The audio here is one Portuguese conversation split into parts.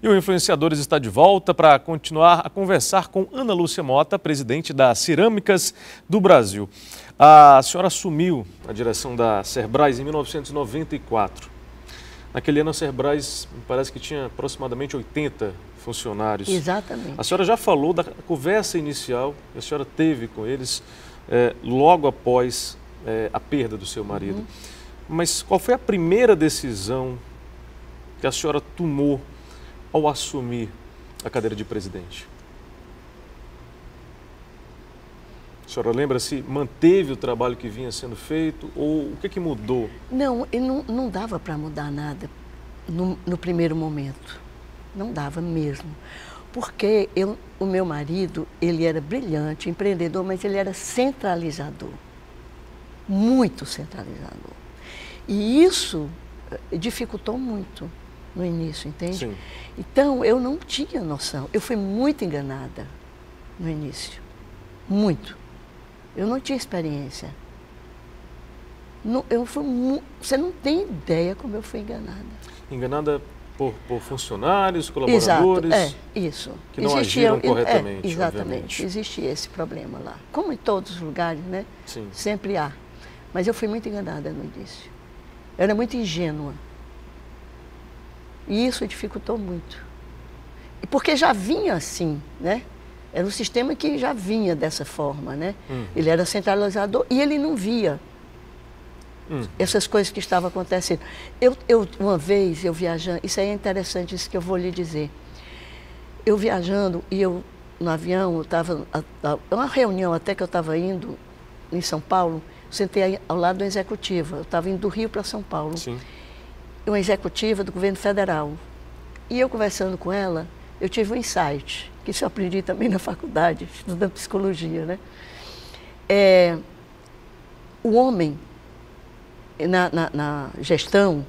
E o Influenciadores está de volta para continuar a conversar com Ana Lúcia Mota, presidente da Cerâmicas do Brasil. A senhora assumiu a direção da Cerbrais em 1994. Naquele ano a Cerbrais me parece que tinha aproximadamente 80 funcionários. Exatamente. A senhora já falou da conversa inicial que a senhora teve com eles logo após a perda do seu marido. Uhum. Mas qual foi a primeira decisão que a senhora tomou ao assumir a cadeira de presidente? A senhora lembra se manteve o trabalho que vinha sendo feito ou o que mudou? Não dava para mudar nada no primeiro momento. Não dava mesmo. Porque o meu marido, ele era brilhante, empreendedor, mas ele era centralizador. Muito centralizador. E isso dificultou muito no início, entende? Sim. Então, eu não tinha noção. Eu fui muito enganada no início. Muito. Eu não tinha experiência. Você não tem ideia como eu fui enganada. Enganada por funcionários, colaboradores? Exato, isso. Que não agiram corretamente, exatamente. obviamente. Existia esse problema lá. Como em todos os lugares, né? Sim. Sempre há. Mas eu fui muito enganada no início. Eu era muito ingênua. E isso dificultou muito. E porque já vinha assim, né? Era um sistema que já vinha dessa forma, né? Ele era centralizador e ele não via essas coisas que estavam acontecendo. Uma vez, eu viajando, isso aí é interessante, isso que eu vou lhe dizer. Eu viajando e eu, no avião, eu estava, uma reunião até que eu estava indo em São Paulo, sentei ao lado do executivo. Eu estava indo do Rio para São Paulo. Sim. Uma executiva do governo federal. E eu conversando com ela, eu tive um insight, que isso eu aprendi também na faculdade, estudando psicologia, né? O homem, na gestão,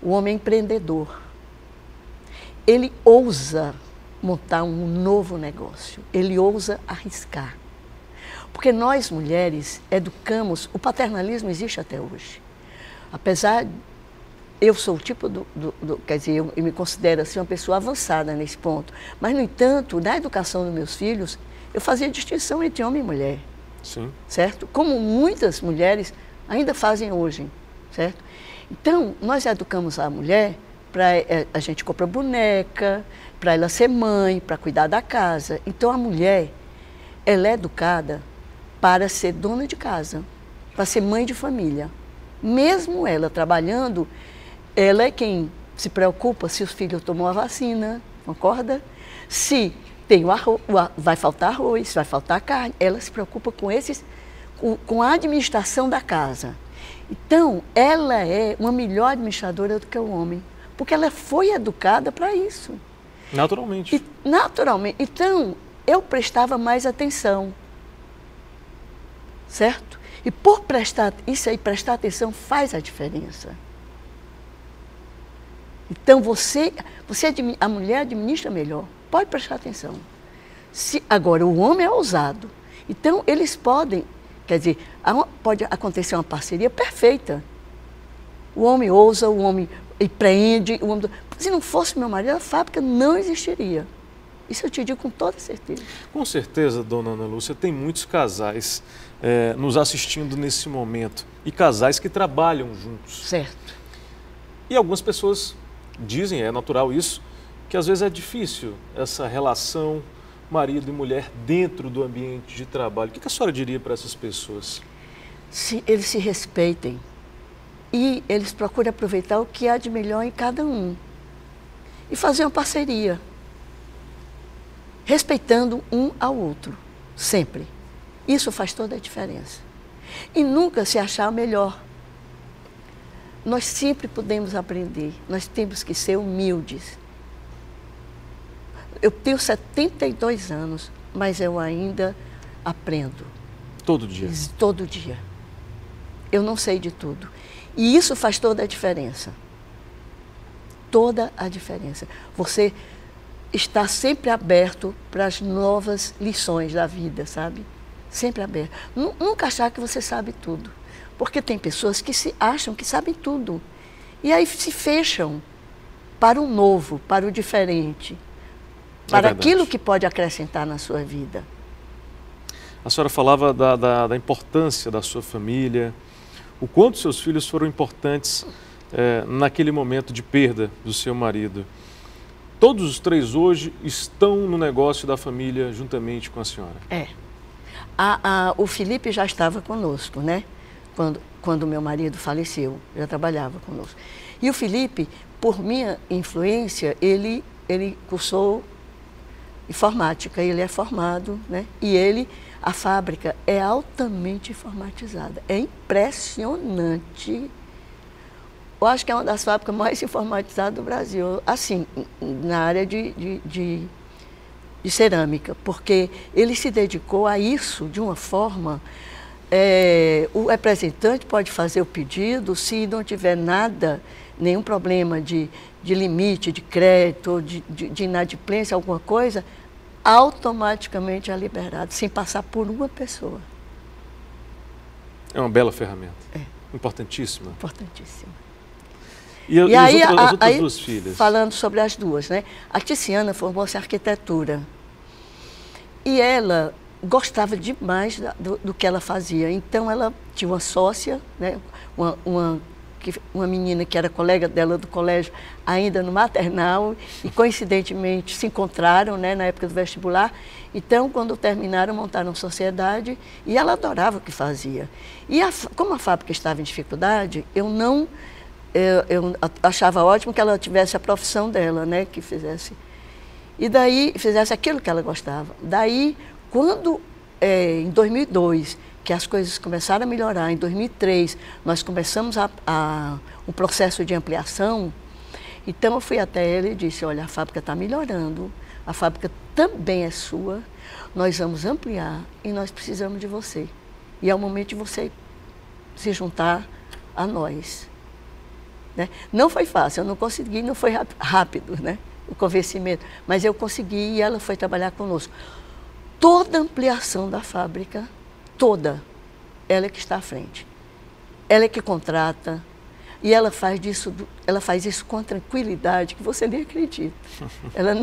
o homem é empreendedor. Ele ousa montar um novo negócio, ele ousa arriscar. Porque nós, mulheres, educamos, o paternalismo existe até hoje. Apesar, eu sou o tipo quer dizer, eu me considero assim uma pessoa avançada nesse ponto. Mas, no entanto, na educação dos meus filhos, eu fazia distinção entre homem e mulher. Sim. Certo? Como muitas mulheres ainda fazem hoje, certo? Então, nós educamos a mulher para a gente comprar boneca, para ela ser mãe, para cuidar da casa. Então, a mulher, ela é educada para ser dona de casa, para ser mãe de família. Mesmo ela trabalhando, ela é quem se preocupa se os filhos tomam a vacina, concorda? Se tem vai faltar arroz, vai faltar carne, ela se preocupa com a administração da casa. Então, ela é uma melhor administradora do que o homem, porque ela foi educada para isso. Naturalmente. Naturalmente. Então, eu prestava mais atenção, certo? E por prestar atenção faz a diferença. Então, a mulher administra melhor, pode prestar atenção. Agora, o homem é ousado. Então, eles podem, quer dizer, pode acontecer uma parceria perfeita. O homem ousa, o homem empreende. Se não fosse meu marido, a fábrica não existiria. Isso eu te digo com toda certeza. Com certeza, dona Ana Lúcia, tem muitos casais nos assistindo nesse momento. E casais que trabalham juntos. Certo. E algumas pessoas dizem, é natural isso, que às vezes é difícil essa relação marido e mulher dentro do ambiente de trabalho. O que a senhora diria para essas pessoas? Se eles se respeitem e eles procurem aproveitar o que há de melhor em cada um. E fazer uma parceria. Respeitando um ao outro, sempre. Isso faz toda a diferença. E nunca se achar o melhor. Nós sempre podemos aprender, nós temos que ser humildes. Eu tenho 72 anos, mas eu ainda aprendo. Todo dia? Todo dia. Eu não sei de tudo. E isso faz toda a diferença. Toda a diferença. Você está sempre aberto para as novas lições da vida, sabe? Sempre aberto. Nunca achar que você sabe tudo. Porque tem pessoas que acham que sabem tudo. E aí se fecham para o novo, para o diferente, para aquilo que pode acrescentar na sua vida. A senhora falava da importância da sua família, o quanto seus filhos foram importantes naquele momento de perda do seu marido. Todos os três hoje estão no negócio da família juntamente com a senhora? É. O Felipe já estava conosco, né? Quando meu marido faleceu, já trabalhava conosco. E o Felipe, por minha influência, ele cursou informática, ele é formado, né? E a fábrica é altamente informatizada. É impressionante. Eu acho que é uma das fábricas mais informatizadas do Brasil, assim, na área de cerâmica, porque ele se dedicou a isso de uma forma... o representante pode fazer o pedido, se não tiver nada, nenhum problema de limite, de crédito, de inadimplência, alguma coisa, automaticamente é liberado, sem passar por uma pessoa. É uma bela ferramenta. É. Importantíssima. Importantíssima. E aí, as outras duas filhas? Falando sobre as duas, né? A Tiziana formou-se em arquitetura. E ela gostava demais do que ela fazia. Então, ela tinha uma sócia, né? Uma menina que era colega dela do colégio, ainda no maternal, e coincidentemente se encontraram, né, na época do vestibular. Então, quando terminaram, montaram uma sociedade e ela adorava o que fazia. E como a fábrica estava em dificuldade, eu achava ótimo que ela tivesse a profissão dela, né, que fizesse. E daí, fizesse aquilo que ela gostava. Daí, quando, em 2002, que as coisas começaram a melhorar, em 2003, nós começamos um processo de ampliação, então eu fui até ele e disse, olha, a fábrica está melhorando, a fábrica também é sua, nós vamos ampliar e nós precisamos de você. E é o momento de você se juntar a nós. Né? Não foi fácil, eu não consegui, não foi rápido, né, o convencimento, mas eu consegui e ela foi trabalhar conosco. Toda a ampliação da fábrica, toda, ela é que está à frente. Ela é que contrata e ela faz isso com tranquilidade que você nem acredita. Ela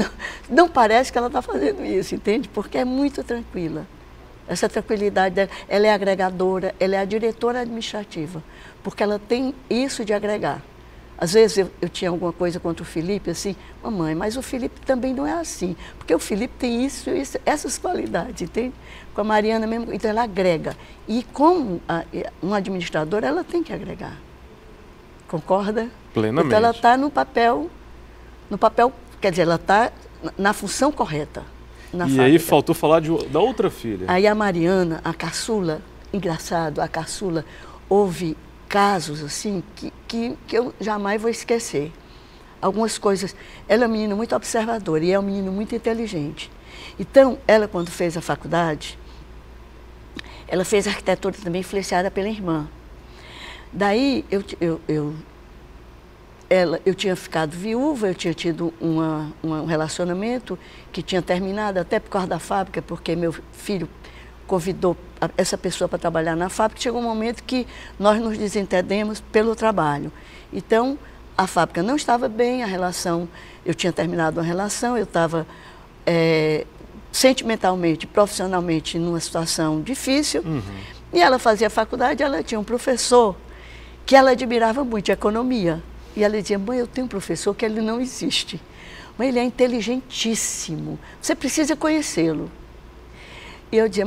não parece que ela está fazendo isso, entende? Porque é muito tranquila. Essa tranquilidade dela, ela é agregadora, ela é a diretora administrativa, porque ela tem isso de agregar. Às vezes eu tinha alguma coisa contra o Felipe, assim, mamãe, mas o Felipe também não é assim, porque o Felipe tem isso, essas qualidades, entende? Com a Mariana mesmo, então ela agrega. E como uma administradora, ela tem que agregar. Concorda? Plenamente. Então ela está no papel, quer dizer, ela está na função correta. Na fábrica. Aí faltou falar da outra filha. Aí a Mariana, a caçula, engraçado, a caçula, houve casos assim que eu jamais vou esquecer. Algumas coisas. Ela é uma menina muito observadora e é um menino muito inteligente. Então, ela quando fez a faculdade, ela fez arquitetura também influenciada pela irmã. Daí, eu tinha ficado viúva, eu tinha tido um relacionamento que tinha terminado até por causa da fábrica, porque meu filho convidou essa pessoa para trabalhar na fábrica. Chegou um momento que nós nos desentendemos pelo trabalho. Então, a fábrica não estava bem, a relação, eu tinha terminado uma relação, eu estava sentimentalmente, profissionalmente, numa situação difícil. Uhum. E ela fazia faculdade, ela tinha um professor que ela admirava muito, de economia. E ela dizia, mãe, eu tenho um professor que ele não existe. Mas ele é inteligentíssimo, você precisa conhecê-lo. E eu dizia,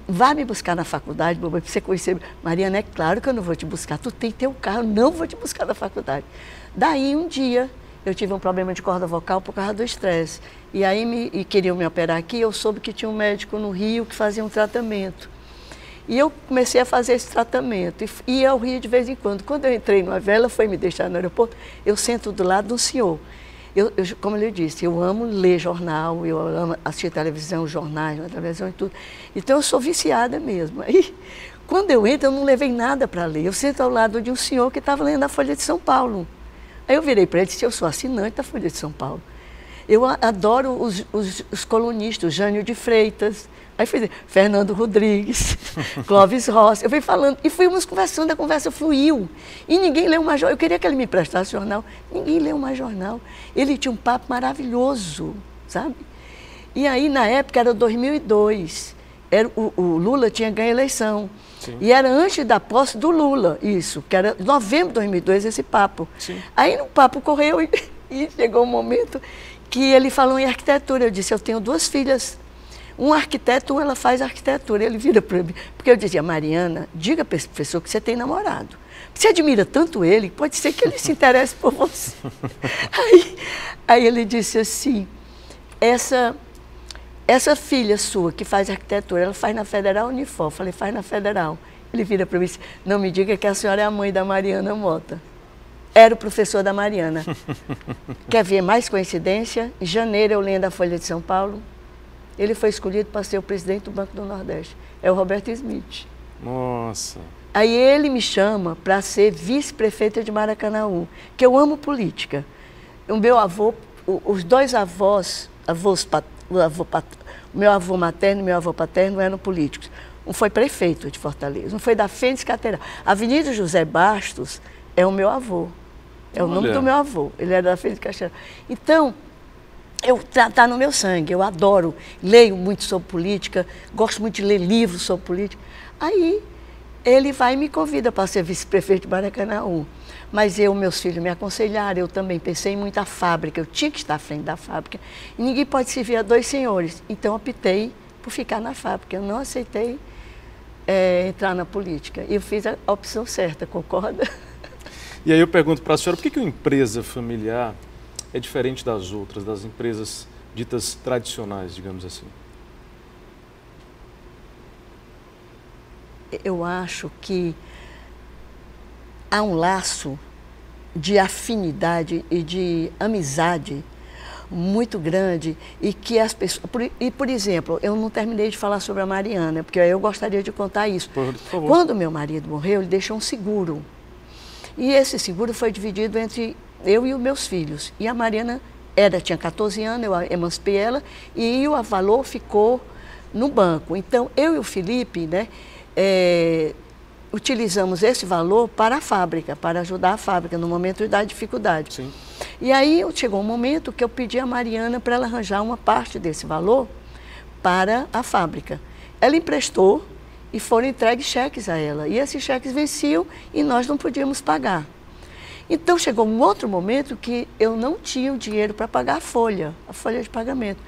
vá me buscar na faculdade, para você conhecer. Mariana, é claro que eu não vou te buscar, tu tem teu carro, eu não vou te buscar na faculdade. Daí, um dia, eu tive um problema de corda vocal por causa do estresse. E aí, queriam me operar aqui, eu soube que tinha um médico no Rio que fazia um tratamento. E eu comecei a fazer esse tratamento, e ia ao Rio de vez em quando. Quando eu entrei numa vela, foi me deixar no aeroporto, eu sento do lado de um senhor. Como eu disse, eu amo ler jornal, eu amo assistir televisão, jornais, na televisão e tudo. Então, eu sou viciada mesmo. Aí, quando eu entro, eu não levei nada para ler. Eu sento ao lado de um senhor que estava lendo a Folha de São Paulo. Aí eu virei para ele e disse, eu sou assinante da Folha de São Paulo. Eu adoro os colunistas, o Jânio de Freitas, aí fui Fernando Rodrigues, Clóvis Rossi, eu fui falando, e fomos conversando, a conversa fluiu, e ninguém leu mais jornal, eu queria que ele me prestasse jornal, ninguém leu mais jornal, ele tinha um papo maravilhoso, sabe? E aí, na época, era 2002, o Lula tinha ganho a eleição, sim, e era antes da posse do Lula, isso, que era novembro de 2002 esse papo. Sim. Aí o papo correu e chegou um momento que ele falou em arquitetura. Eu disse, eu tenho 2 filhas, um arquiteto, ela faz arquitetura. Ele vira para mim, porque eu dizia, Mariana, diga para esse professor que você tem namorado. Você admira tanto ele, pode ser que ele se interesse por você. Aí ele disse assim, essa filha sua que faz arquitetura, ela faz na Federal Unifor? Eu falei, faz na Federal. Ele vira para mim e disse, não me diga que a senhora é a mãe da Mariana Mota. Era o professor da Mariana. Quer ver mais coincidência? Em janeiro, eu lendo a Folha de São Paulo, ele foi escolhido para ser o presidente do Banco do Nordeste. É o Roberto Smith. Nossa! Aí ele me chama para ser vice-prefeita de Maracanaú, que eu amo política. O meu avô, os 2 avós, o meu avô materno e meu avô paterno eram políticos. Um foi prefeito de Fortaleza, um foi da Fênix Catedral. Avenida José Bastos é o meu avô. É o nome do meu avô, ele era da Fênix Catedral. Então, tá no meu sangue, eu adoro, leio muito sobre política, gosto muito de ler livros sobre política. Aí, ele vai e me convida para ser vice-prefeito de Maracanaú. Mas meus filhos me aconselharam, eu também pensei em muita fábrica, eu tinha que estar à frente da fábrica. E ninguém pode servir a 2 senhores. Então, optei por ficar na fábrica. Eu não aceitei entrar na política. E eu fiz a opção certa, concorda? E aí eu pergunto para a senhora, por que uma empresa familiar é diferente das outras, das empresas ditas tradicionais, digamos assim? Eu acho que há um laço de afinidade e de amizade muito grande e que as pessoas... por exemplo, eu não terminei de falar sobre a Mariana, porque eu gostaria de contar isso. Por favor. Quando meu marido morreu, ele deixou um seguro. E esse seguro foi dividido entre eu e os meus filhos. E a Mariana tinha 14 anos, eu emancipei ela, e o valor ficou no banco. Então, eu e o Felipe, né, utilizamos esse valor para a fábrica, para ajudar a fábrica no momento da dificuldade. Sim. E aí chegou um momento que eu pedi a Mariana para ela arranjar uma parte desse valor para a fábrica. Ela emprestou e foram entregues cheques a ela. E esses cheques venciam e nós não podíamos pagar. Então chegou um outro momento que eu não tinha o dinheiro para pagar a folha de pagamento.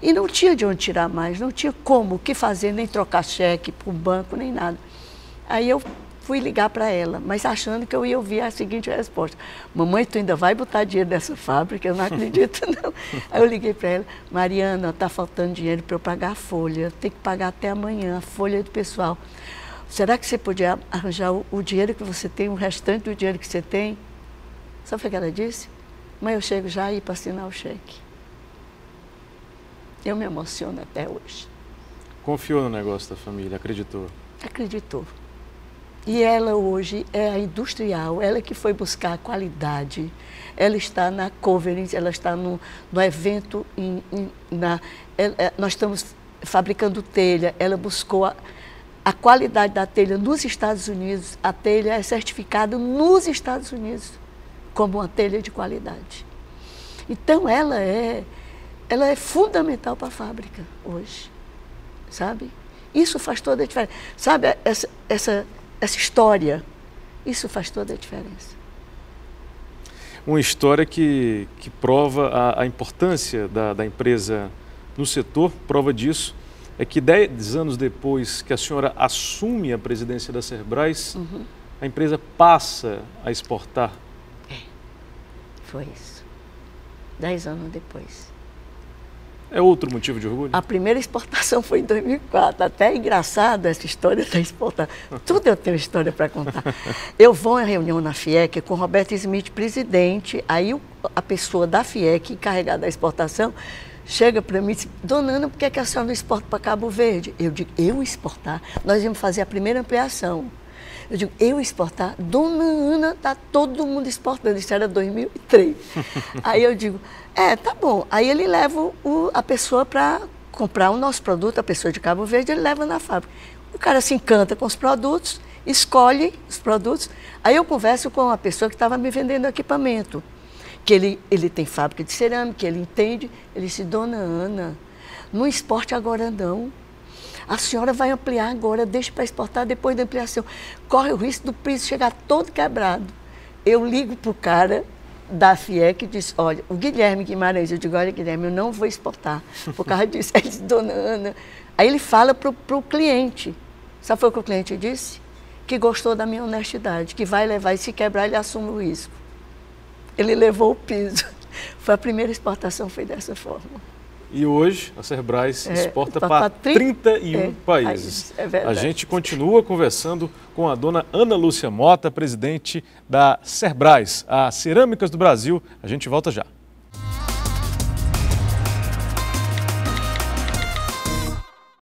E não tinha de onde tirar mais, não tinha como, o que fazer, nem trocar cheque para o banco, nem nada. Aí eu fui ligar para ela, mas achando que eu ia ouvir a seguinte resposta. Mamãe, tu ainda vai botar dinheiro nessa fábrica? Eu não acredito, não. Aí eu liguei para ela, Mariana, está faltando dinheiro para eu pagar a folha, tem que pagar até amanhã, a folha do pessoal. Será que você podia arranjar o dinheiro que você tem, o restante do dinheiro que você tem? Sabe o que ela disse? Mãe, eu chego já aí para assinar o cheque. Eu me emociono até hoje. Confiou no negócio da família, acreditou? Acreditou. E ela hoje é a industrial, ela que foi buscar a qualidade. Ela está na Coverings, ela está no evento, nós estamos fabricando telha, ela buscou a qualidade da telha nos Estados Unidos. A telha é certificada nos Estados Unidos como uma telha de qualidade. Então ela é fundamental para a fábrica hoje, sabe? Isso faz toda a diferença. Sabe, essa história, isso faz toda a diferença. Uma história que prova a importância da empresa no setor. Prova disso é que 10 anos depois que a senhora assume a presidência da Cerbrais, a empresa passa a exportar. Foi isso. 10 anos depois. É outro motivo de orgulho? A primeira exportação foi em 2004. Até é engraçado essa história da exportação. Tudo eu tenho história para contar. Eu vou em reunião na FIEC com Roberto Smith, presidente. Aí a pessoa da FIEC, encarregada da exportação, chega para mim e diz, Dona Ana, por que a senhora não exporta para Cabo Verde? Eu digo, eu exportar? Nós íamos fazer a primeira ampliação. Eu digo, eu exportar? Dona Ana, está todo mundo exportando. Isso era 2003. Aí eu digo, tá bom. Aí ele leva a pessoa para comprar o nosso produto, a pessoa de Cabo Verde, ele leva na fábrica. O cara se encanta com os produtos, escolhe os produtos. Aí eu converso com a pessoa que estava me vendendo equipamento, que ele tem fábrica de cerâmica, ele entende. Ele disse, Dona Ana, não exporte agora não. A senhora vai ampliar agora, deixa para exportar depois da ampliação. Corre o risco do piso chegar todo quebrado. Eu ligo para o cara da FIEC e disse, olha, o Guilherme Guimarães, eu digo, olha Guilherme, eu não vou exportar, por causa disso. Ele disse, Dona Ana. Aí ele fala para o cliente. Sabe o que o cliente disse? Que gostou da minha honestidade, que vai levar e se quebrar ele assume o risco. Ele levou o piso. Foi a primeira exportação, foi dessa forma. E hoje a Cerbrais exporta para 31 países. É verdade. A gente continua conversando com a dona Ana Lúcia Mota, presidente da Cerbrais, a Cerâmicas do Brasil. A gente volta já.